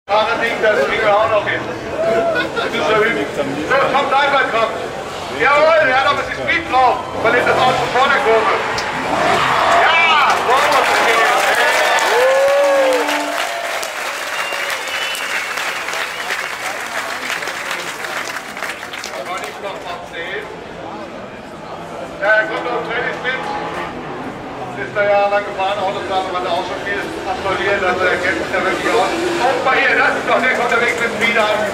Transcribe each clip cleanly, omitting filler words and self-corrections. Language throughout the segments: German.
Ding, das kriegen wir auch noch hin. Das ist so übel. So, Tom Seifert kommt. Jawohl, er hat noch ein bisschen Speed drauf. Verliert das Auto vor der Kurve. Ja, so muss es gehen. Aber nicht noch mal 10. Ja, er kommt auf Trainings mit. Ist da ja lang gefahren, Autos haben, hat er auch schon viel absolviert, also er kennt sich da wirklich aus. Und bei hier, das ist doch der unterwegs mit Speed an.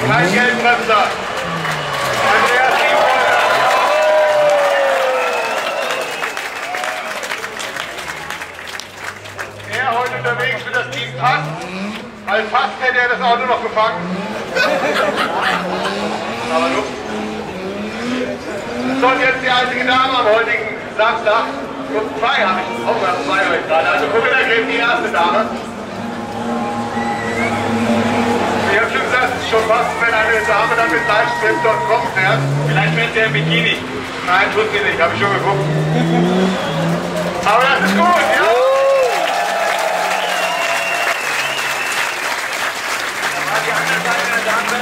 Kein Geldbremser. Andreas Siebholzer. Er heute unterwegs für das Team Pass. Weil fast hätte er das Auto noch gefangen. Aber du. So, und jetzt die einzige Dame am heutigen Samstag. Gruppe 2 habe ich auch mal 2 euch gerade. Also Gruppe der Gräben, die erste Dame. Ich habe schon gesagt, es ist schon fast, wenn eine Dame dann mit Livestream dort kommt, fährt. Vielleicht fährt der im Bikini. Nein, tut sie nicht, habe ich schon geguckt. Aber das ist gut, ja? Da war die andere Seite der Dame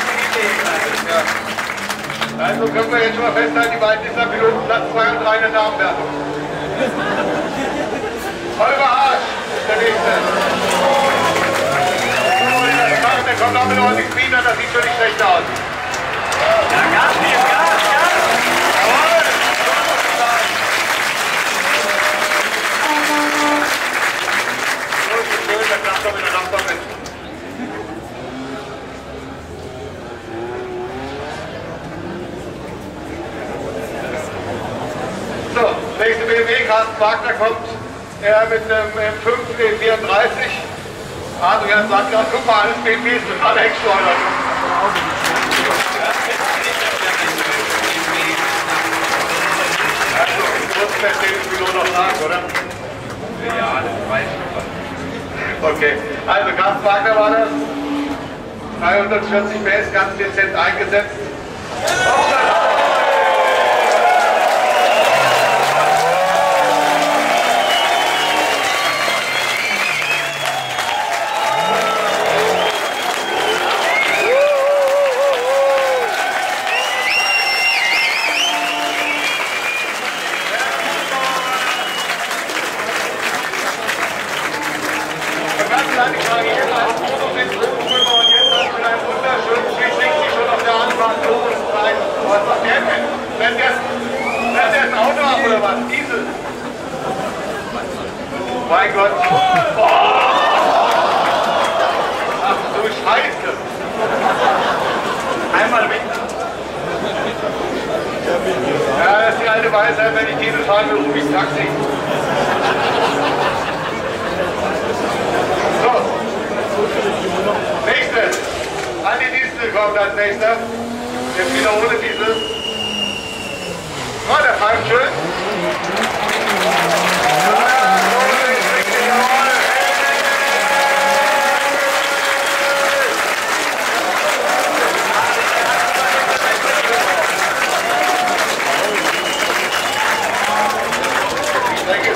ja. Also können wir jetzt schon mal festhalten, die beiden ist am Piloten Platz 2 und 3 in der Damenwertung. Holger Arsch ist der nächste. Der kommt auch mit ordentlich Speed an, das sieht schon nicht schlecht aus. Ja, Gas, Gas, Gas! Jawohl! So muss es sein. So ist es schön, der klappt doch mit der Nachbar mit. So, nächste BMW, Carsten Wagner kommt mit einem M5 E34. Adrian sagt gerade, guck mal, alles BMWs mit alle Heckschleudern. Also, kurz Mercedes-Pilot noch sagen, oder? Ja, das weiß ich. Okay, also Carsten Wagner war das. 340 PS, ganz dezent eingesetzt. Mein Gott! Oh. Ach du Scheiße! Einmal weg! Ja, das ist die alte Weisheit, wenn ich Diesel fahren will, rufe ich Taxi. So! Nächstes! Andi Diesel kommt als nächster. Jetzt wieder ohne Diesel. Oh, der pfeift schön.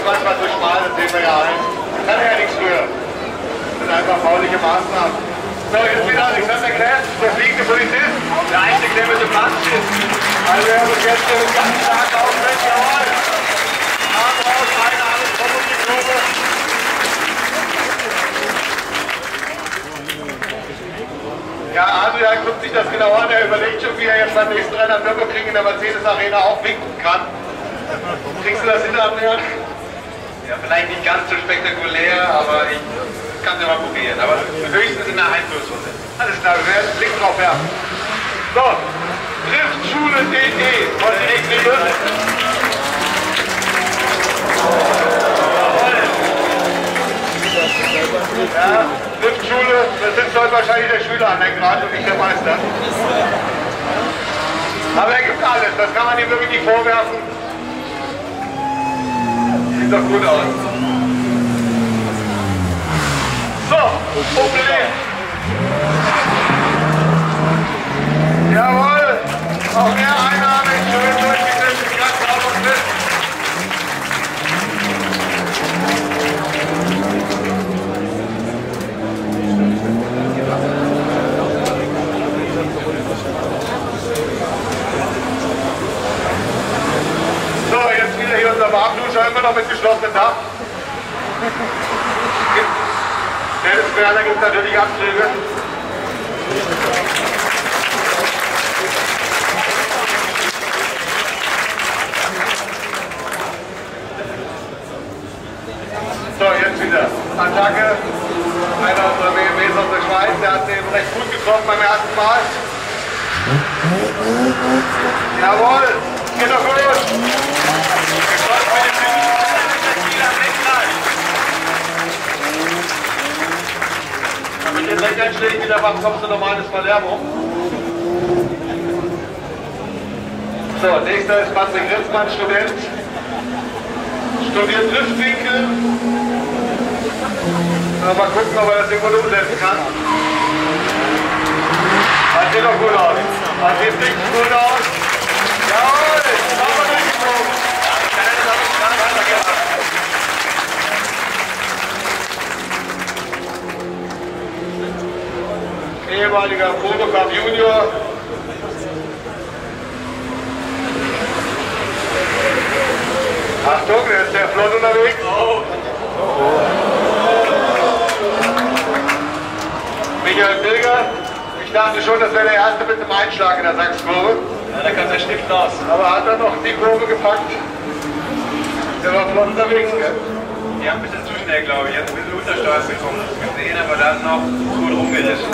Manchmal so schmal, das sehen wir ja ein. Kann er ja nichts für. Das sind einfach fauliche Maßnahmen. So, jetzt wieder Alexander Klerz, der fliegende Polizist. Der einzige, der mit dem Platz ist. Also er muss jetzt ganz stark aufwärts, jawohl. Arm raus, Beine alles, komm um die Kurve. Ja, Adrian guckt sich das genau an, er überlegt schon, wie er jetzt beim nächsten Rennen am Nürburgring in der Mercedes Arena auch winken kann. Kriegst du das hin, Adrian? Ja, vielleicht nicht ganz so spektakulär, aber ich kann es ja mal probieren. Aber höchstens in der Einflussrunde. Alles klar, wir werden einen Blick drauf werfen. So, Driftschule.de von der Liebe. Ja, Driftschule, das sitzt heute wahrscheinlich der Schüler an der Grad und nicht der Meister. Aber er gibt alles, das kann man ihm wirklich nicht vorwerfen. Sieht doch gut aus. So, Problem. Jawohl, auch mehr Einnahme, schön durchgesetzt, ganz sauber und fest. geschlossenen Dach. Ferner gibt es natürlich Abzüge. So, jetzt wieder. Attacke. Einer unserer BMWs aus der Schweiz, der hat eben recht gut getroffen beim ersten Mal. Jawohl, geht doch gut. Mit den Lenkeinschlägen wieder kommst du normales Palermo. So, nächster ist Patrick Ritzmann, Student. Studiert Driftwinkel. Mal gucken, ob er das irgendwo umsetzen kann. Das sieht doch gut aus. Das sieht richtig gut aus. Jawohl, das haben wir durchgezogen. Ja, das kann er jetzt auch gar nicht weitergehen. Ehemaliger Protocup Junior. Achtung, der ist sehr flott unterwegs. Michael Pilger. Ich dachte schon, das wäre der erste mit einem Einschlag in der Sachskurve. Ja, da kam der Stift raus. Aber hat er noch die Kurve gepackt. Der war flott unterwegs, gell? Ja, ein bisschen zu schnell, glaube ich. Er hat ein bisschen Untersteuern bekommen. Das gesehen, aber dann noch gut rumgerissen.